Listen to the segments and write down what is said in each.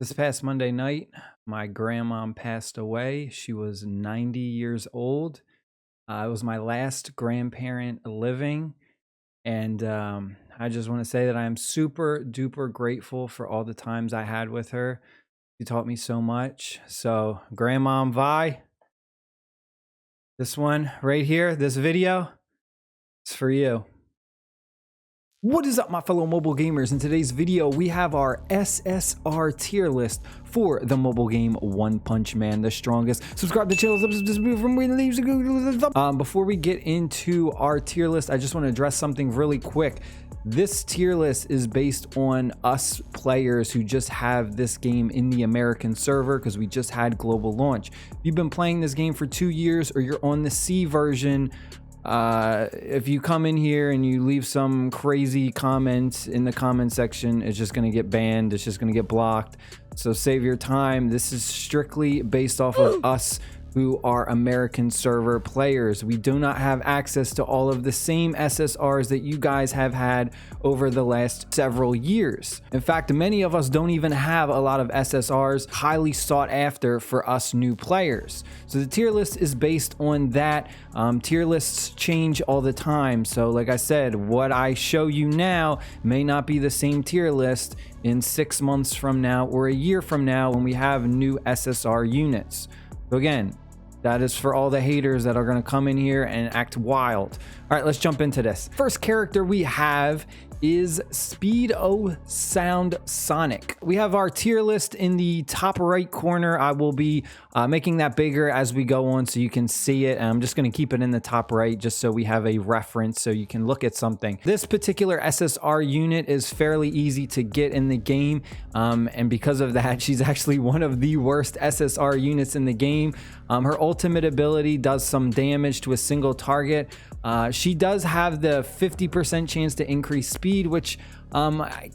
This past Monday night, my grandmom passed away. She was 90 years old. It was my last grandparent living. And I just want to say that I am super duper grateful for all the times I had with her. She taught me so much. So, Grandmom Vi, this one right here, this video, it's for you. What is up, my fellow mobile gamers? In today's video, we have our SSR tier list for the mobile game One Punch Man, the strongest. Subscribe to the channel. Before we get into our tier list, I just want to address something really quick. This tier list is based on us players who just have this game in the American server because we just had global launch. If you've been playing this game for 2 years or you're on the C version, if you come in here and you leave some crazy comment in the comment section, it's just going to get banned. It's just going to get blocked. So save your time. This is strictly based off of us who are American server players. We do not have access to all of the same SSRs that you guys have had over the last several years. In fact, many of us don't even have a lot of SSRs highly sought after for us new players. So the tier list is based on that. Tier lists change all the time. So like I said, what I show you now may not be the same tier list in 6 months from now or a year from now when we have new SSR units. So again, that is for all the haters that are going to come in here and act wild. All right, let's jump into this. First character we have is Speedo Sound Sonic. We have our tier list in the top right corner. I will be making that bigger as we go on so you can see it. And I'm just going to keep it in the top right just so we have a reference so you can look at something. This particular SSR unit is fairly easy to get in the game. And because of that, she's actually one of the worst SSR units in the game. Her ultimate ability does some damage to a single target. She does have the 50% chance to increase speed, which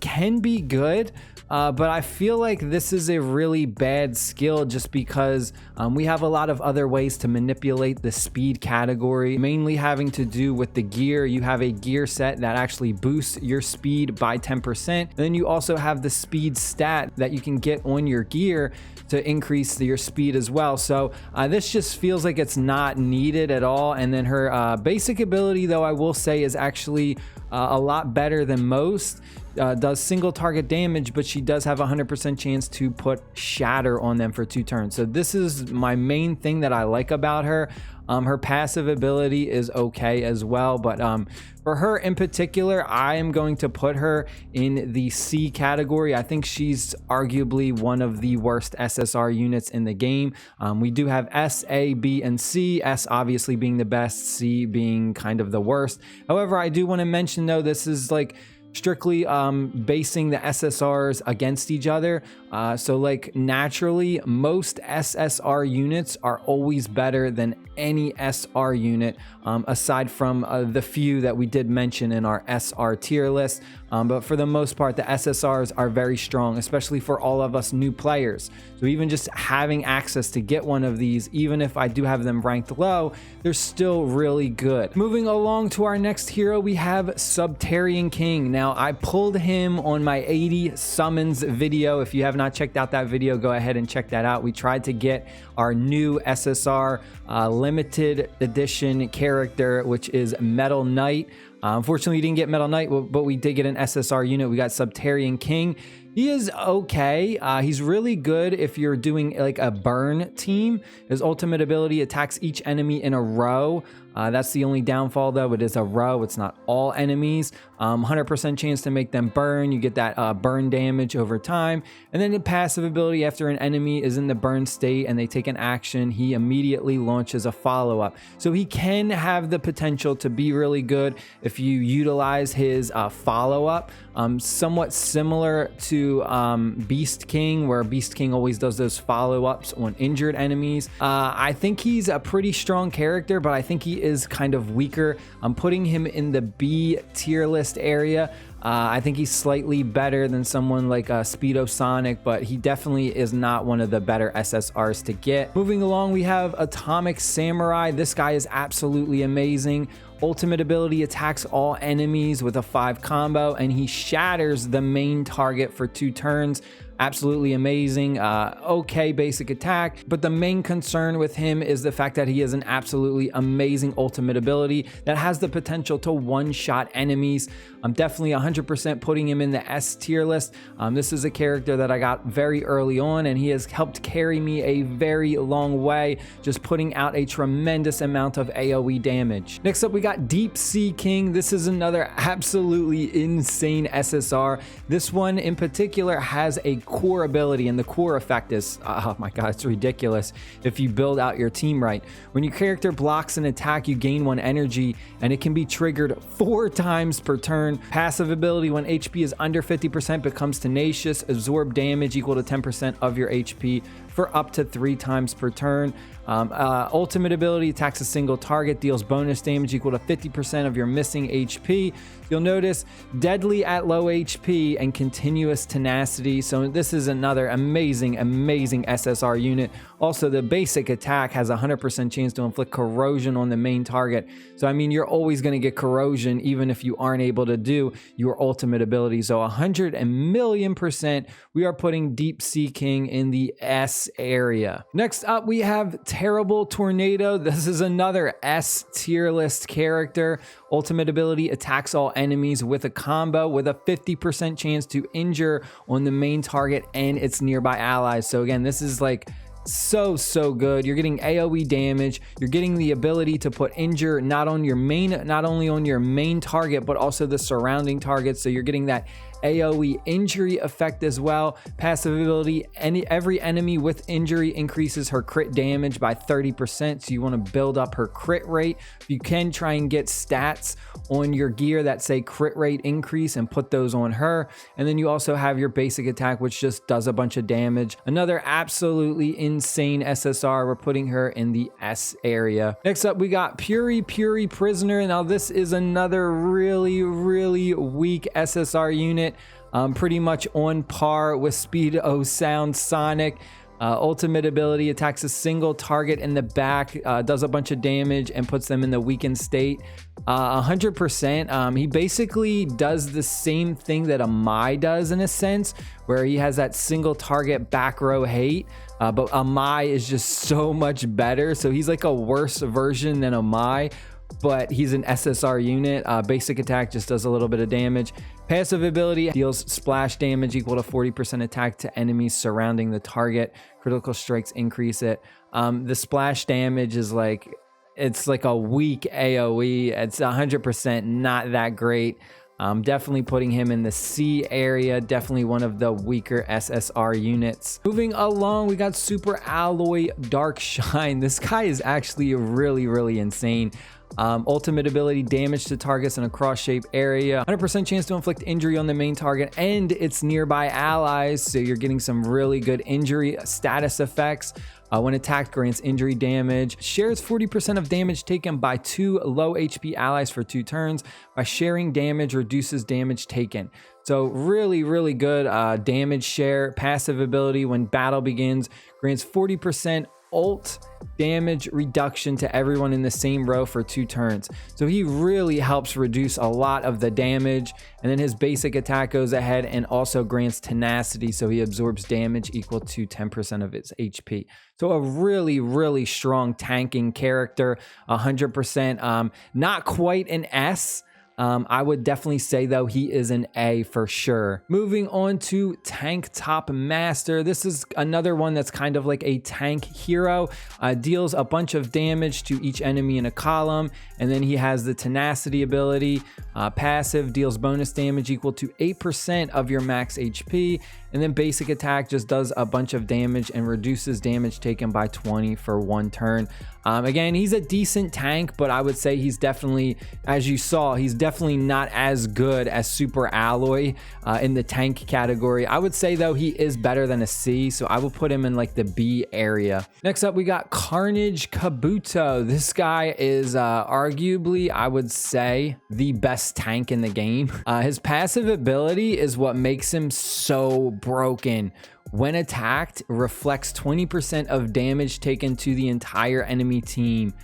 can be good, but I feel like this is a really bad skill just because we have a lot of other ways to manipulate the speed category, mainly having to do with the gear. You have a gear set that actually boosts your speed by 10%. Then you also have the speed stat that you can get on your gear to increase your speed as well. So this just feels like it's not needed at all. And then her basic ability, though, I will say is actually a lot better than most. Does single target damage, but she does have a 100% chance to put shatter on them for 2 turns. So this is my main thing that I like about her. Her passive ability is okay as well, but for her in particular, I am going to put her in the C category. I think she's arguably one of the worst SSR units in the game. We do have S, A, B, and C. S obviously being the best, C being kind of the worst. However, I do want to mention though, this is like strictly basing the SSRs against each other. So like naturally, most SSR units are always better than any SR unit, aside from the few that we did mention in our SR tier list. But for the most part, the SSRs are very strong, especially for all of us new players. So even just having access to get one of these, even if I do have them ranked low, they're still really good. Moving along to our next hero, we have Subterranean King. Now, I pulled him on my 80 summons video. If you have not checked out that video, go ahead and check that out. We tried to get our new SSR limited edition character, which is Metal Knight. Unfortunately, we didn't get Metal Knight, but we did get an SSR unit. We got Subterranean King. He is okay. He's really good if you're doing like a burn team. His ultimate ability attacks each enemy in a row. That's the only downfall though. It is a row. It's not all enemies. 100% chance to make them burn. You get that burn damage over time. And then the passive ability, after an enemy is in the burn state and they take an action, he immediately launches a follow-up. So he can have the potential to be really good if you utilize his follow-up. Somewhat similar to Beast King, where Beast King always does those follow-ups on injured enemies. I think he's a pretty strong character, but I think he is kind of weaker. I'm putting him in the B tier list area. I think he's slightly better than someone like Speedo Sonic, but he definitely is not one of the better SSRs to get. Moving along, we have Atomic Samurai. This guy is absolutely amazing. Ultimate ability attacks all enemies with a 5 combo, and he shatters the main target for 2 turns. absolutely amazing. Okay basic attack, but the main concern with him is the fact that he has an absolutely amazing ultimate ability that has the potential to one-shot enemies. I'm definitely 100% putting him in the S tier list. This is a character that I got very early on, and he has helped carry me a very long way, just putting out a tremendous amount of AoE damage. Next up, we got Deep Sea King. This is another absolutely insane SSR. This one in particular has a core ability, and the core effect is, oh my god, it's ridiculous if you build out your team right. When your character blocks an attack, you gain 1 energy, and it can be triggered 4 times per turn. Passive ability, when HP is under 50%, becomes tenacious. Absorb damage equal to 10% of your HP for up to 3 times per turn. Ultimate ability, attacks a single target, deals bonus damage equal to 50% of your missing HP. You'll notice deadly at low HP and continuous tenacity. So this is another amazing SSR unit. Also, the basic attack has a 100% chance to inflict corrosion on the main target. So I mean, you're always going to get corrosion even if you aren't able to do your ultimate ability. So 100,000,000% we are putting Deep Sea King in the S area. Next up, we have Terrible Tornado. This is another S tier list character. Ultimate ability, attacks all enemies with a combo with a 50% chance to injure on the main target and its nearby allies. So again, this is like so good. You're getting AoE damage, you're getting the ability to put injure not only on your main target but also the surrounding targets. So you're getting that AoE injury effect as well. Passive ability, every enemy with injury increases her crit damage by 30%, so you want to build up her crit rate. You can try and get stats on your gear that say crit rate increase and put those on her. And then you also have your basic attack, which just does a bunch of damage. Another absolutely insane SSR. We're putting her in the S area. Next up, we got Puri Prisoner. Now this is another really weak SSR unit. Pretty much on par with Speed O Sound Sonic. Ultimate ability, attacks a single target in the back, does a bunch of damage and puts them in the weakened state. 100%. He basically does the same thing that a Mai does in a sense, where he has that single target back row hate. But a Mai is just so much better. So he's like a worse version than a Mai, but he's an SSR unit. Basic attack just does a little bit of damage. Passive ability deals splash damage equal to 40% attack to enemies surrounding the target. Critical strikes increase it. The splash damage is like, it's like a weak AoE. It's 100% not that great. Definitely putting him in the C area. Definitely one of the weaker SSR units. Moving along, we got Super Alloy Dark Shine. This guy is actually really insane. Ultimate ability, damage to targets in a cross-shaped area, 100% chance to inflict injury on the main target and its nearby allies, so you're getting some really good injury status effects. When attacked, grants injury damage, shares 40% of damage taken by 2 low HP allies for 2 turns. By sharing damage, reduces damage taken. So really good damage share. Passive ability, when battle begins, grants 40% ult damage reduction to everyone in the same row for 2 turns. So he really helps reduce a lot of the damage. And then his basic attack goes ahead and also grants tenacity, so he absorbs damage equal to 10% of its HP. So a really strong tanking character. 100%. Not quite an S. I would definitely say though he is an A for sure. Moving on to Tank Top Master. This is another one that's kind of like a tank hero. Deals a bunch of damage to each enemy in a column, and then he has the tenacity ability. Passive, deals bonus damage equal to 8% of your max HP, and then basic attack just does a bunch of damage and reduces damage taken by 20 for 1 turn. Again, he's a decent tank, but I would say he's definitely, as you saw, he's definitely not as good as Super Alloy in the tank category. I would say though he is better than a C, so I will put him in like the B area. Next up, we got Carnage Kabuto. This guy is arguably, I would say, the best tank in the game. His passive ability is what makes him so broken. When attacked, reflects 20% of damage taken to the entire enemy team.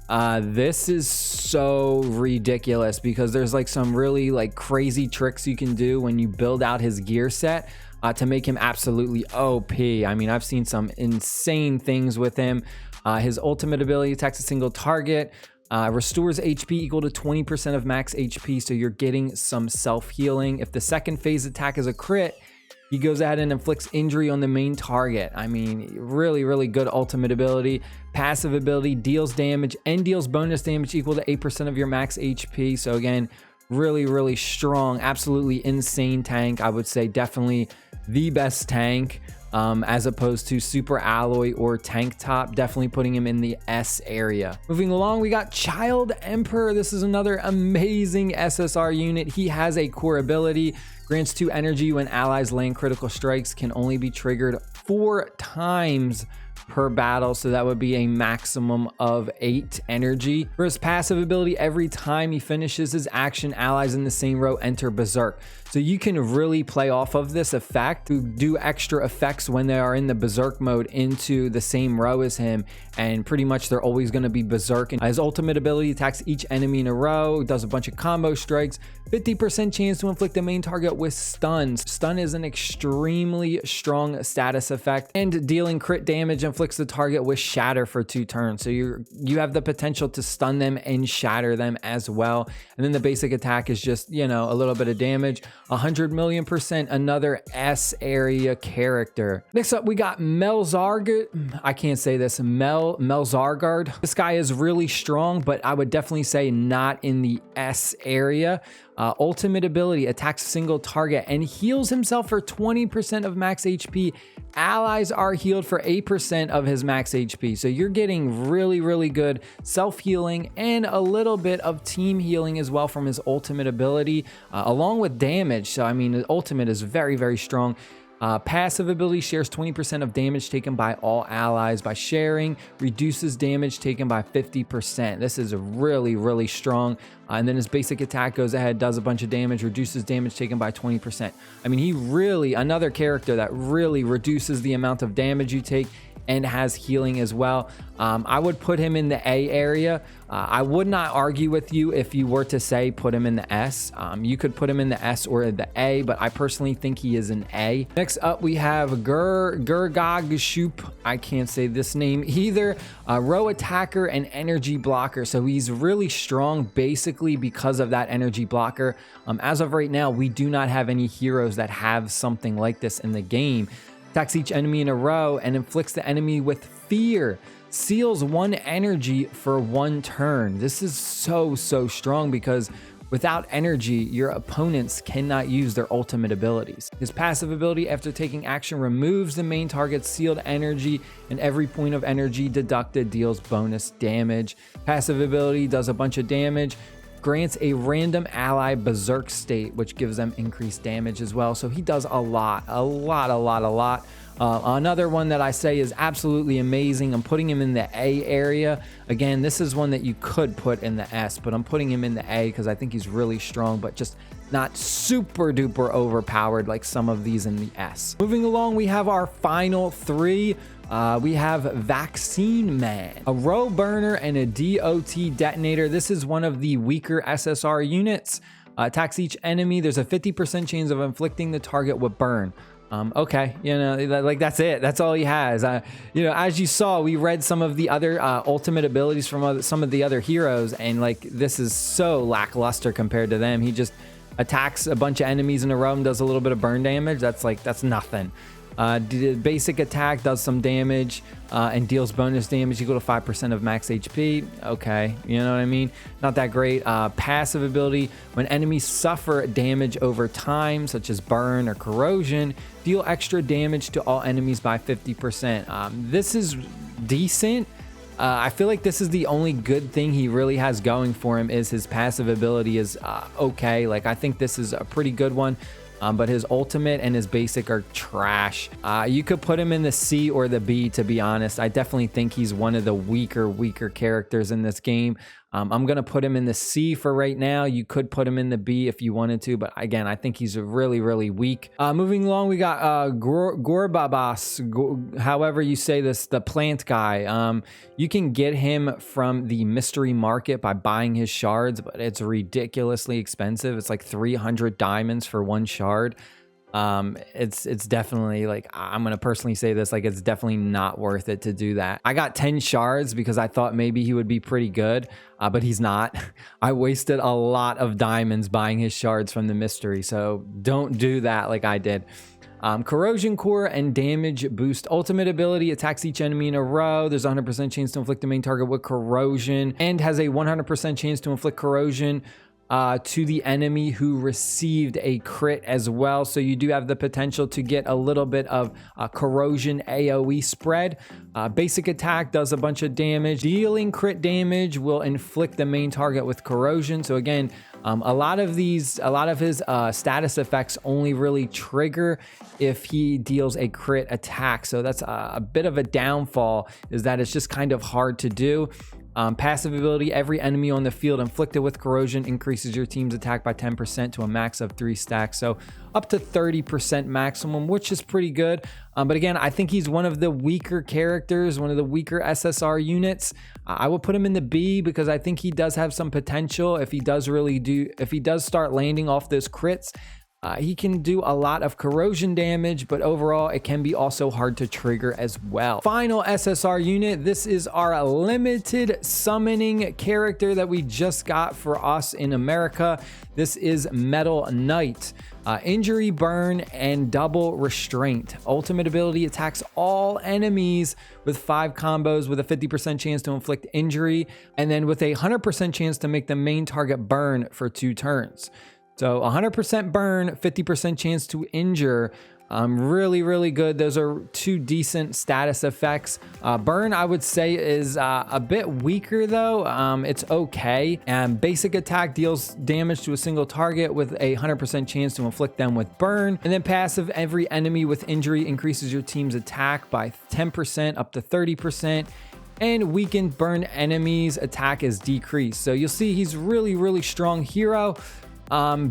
This is so ridiculous because there's like some really like crazy tricks you can do when you build out his gear set. to make him absolutely OP. I mean, I've seen some insane things with him. His ultimate ability attacks a single target, restores HP equal to 20% of max HP, so you're getting some self-healing. If the second phase attack is a crit, he goes ahead and inflicts injury on the main target. I mean, really, really good ultimate ability. Passive ability deals damage and deals bonus damage equal to 8% of your max HP. So again, really, really strong, absolutely insane tank. I would say definitely the best tank, as opposed to Super Alloy or Tank Top. Definitely putting him in the S area. Moving along, we got Child Emperor. This is another amazing SSR unit. He has a core ability, grants 2 energy when allies land critical strikes, can only be triggered 4 times per battle, so that would be a maximum of 8 energy. For his passive ability, every time he finishes his action, allies in the same row enter Berserk. So you can really play off of this effect to do extra effects when they are in the Berserk mode into the same row as him, and pretty much they're always going to be Berserk. And his ultimate ability attacks each enemy in a row, does a bunch of combo strikes, 50% chance to inflict the main target with stuns. Stun is an extremely strong status effect, and dealing crit damage inflicts the target with shatter for 2 turns. So you have the potential to stun them and shatter them as well. And then the basic attack is just, you know, a little bit of damage. 100,000,000%, another S area character. Next up, we got Melzargard. I can't say this. Melzargard. This guy is really strong, but I would definitely say not in the S area. Ultimate ability, attacks a single target and heals himself for 20% of max HP. Allies are healed for 8% of his max HP. So you're getting really, really good self-healing and a little bit of team healing as well from his ultimate ability, along with damage. So I mean, the ultimate is very, very strong. Passive ability shares 20% of damage taken by all allies. By sharing, reduces damage taken by 50%. This is really, really strong. And then his basic attack goes ahead, does a bunch of damage, reduces damage taken by 20%. I mean, he really, another character that really reduces the amount of damage you take and has healing as well. I would put him in the A area. I would not argue with you if you were to say put him in the S. You could put him in the S or the A, but I personally think he is an A. Next up, we have Gurgag. I can't say this name either. Row attacker and energy blocker. So he's really strong basically because of that energy blocker. As of right now, we do not have any heroes that have something like this in the game. Attacks each enemy in a row and inflicts the enemy with fear. Seals 1 energy for 1 turn. This is so strong because without energy, your opponents cannot use their ultimate abilities. His passive ability, after taking action, removes the main target's sealed energy, and every point of energy deducted deals bonus damage. Passive ability does a bunch of damage, grants a random ally berserk state, which gives them increased damage as well. So he does a lot. Another one that I say is absolutely amazing. I'm putting him in the A area. Again, this is one that you could put in the S, but I'm putting him in the A because I think he's really strong, but just not super duper overpowered like some of these in the S. Moving along, we have our final 3. We have Vaccine Man, a row burner and a DOT detonator. This is one of the weaker SSR units. Attacks each enemy. There's a 50% chance of inflicting the target with burn. Okay, you know, like that's it. That's all he has. You know, as you saw, we read some of the other ultimate abilities from some of the other heroes, and like this is so lackluster compared to them. He just attacks a bunch of enemies in a row and does a little bit of burn damage. That's nothing. The basic attack does some damage and deals bonus damage equal to 5% of max HP. Okay, you know what I mean? Not that great. Passive ability, when enemies suffer damage over time, such as burn or corrosion, deal extra damage to all enemies by 50%. This is decent. I feel like this is the only good thing he really has going for him is his passive ability is okay. Like I think this is a pretty good one. But his ultimate and his basic are trash. You could put him in the C or the B, to be honest. I definitely think he's one of the weaker characters in this game. I'm going to put him in the C for right now. You could put him in the B if you wanted to, but again, I think he's really weak. Moving along, we got Gorbabas, however you say this, the plant guy. You can get him from the mystery market by buying his shards, but it's ridiculously expensive. It's like 300 diamonds for 1 shard. It's definitely like, I'm gonna personally say this, like it's definitely not worth it to do that. I got 10 shards because I thought maybe he would be pretty good, but he's not. I wasted a lot of diamonds buying his shards from the mystery, so don't do that like I did. Corrosion core and damage boost. Ultimate ability attacks each enemy in a row. There's a 100% chance to inflict the main target with corrosion, and has a 100% chance to inflict corrosion to the enemy who received a crit as well. So you do have the potential to get a little bit of corrosion AoE spread. Basic attack does a bunch of damage. Dealing crit damage will inflict the main target with corrosion. So again, a lot of his status effects only really trigger if he deals a crit attack. So that's a bit of a downfall, is that it's just kind of hard to do. Passive ability, every enemy on the field inflicted with corrosion increases your team's attack by 10% to a max of 3 stacks. So up to 30% maximum, which is pretty good. But again, I think he's one of the weaker characters, one of the weaker SSR units. I would put him in the B because I think he does have some potential. If he does start landing off those crits, he can do a lot of corrosion damage, but overall it can be also hard to trigger as well. Final SSR unit, this is our limited summoning character that we just got for us in America. This is Metal Knight. Injury, burn, and double restraint. Ultimate ability attacks all enemies with 5 combos with a 50% chance to inflict injury, and then with a 100% chance to make the main target burn for 2 turns. So 100% burn, 50% chance to injure. Really, really good. Those are 2 decent status effects. Burn, I would say, is a bit weaker though. It's okay. Basic attack deals damage to a single target with a 100% chance to inflict them with burn. And then passive, every enemy with injury increases your team's attack by 10% up to 30%. And weakened burn enemies attack is decreased. So you'll see he's really, really strong hero.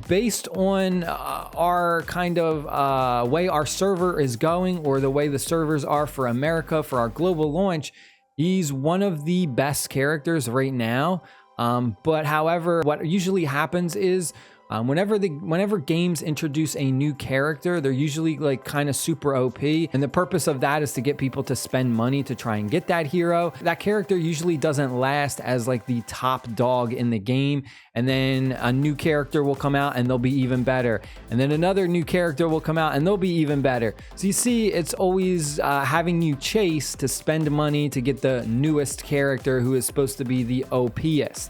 Based on our kind of way our server is going, or the way the servers are for America for our global launch, he's one of the best characters right now. But however, what usually happens is whenever games introduce a new character, they're usually like kind of super OP, and the purpose of that is to get people to spend money to try and get that hero. That character usually doesn't last as like the top dog in the game, and then a new character will come out and they'll be even better, and then another new character will come out and they'll be even better. So you see, it's always having you chase to spend money to get the newest character who is supposed to be the OPest.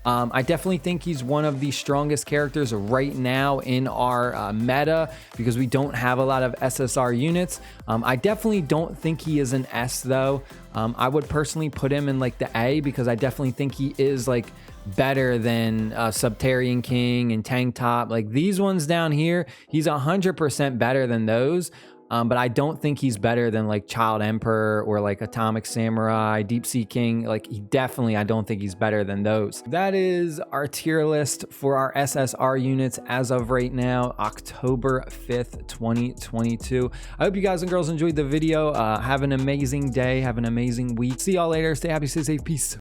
I definitely think he's one of the strongest characters right now in our meta, because we don't have a lot of SSR units. I definitely don't think he is an S though. I would personally put him in like the A, because I definitely think he is like better than Subterranean King and Tank Top. Like these ones down here, he's 100% better than those. But I don't think he's better than like Child Emperor or like Atomic Samurai, Deep Sea King. Like I don't think he's better than those. That is our tier list for our SSR units as of right now, October 5th, 2022. I hope you guys and girls enjoyed the video. Have an amazing day. Have an amazing week. See y'all later. Stay happy, stay safe. Peace.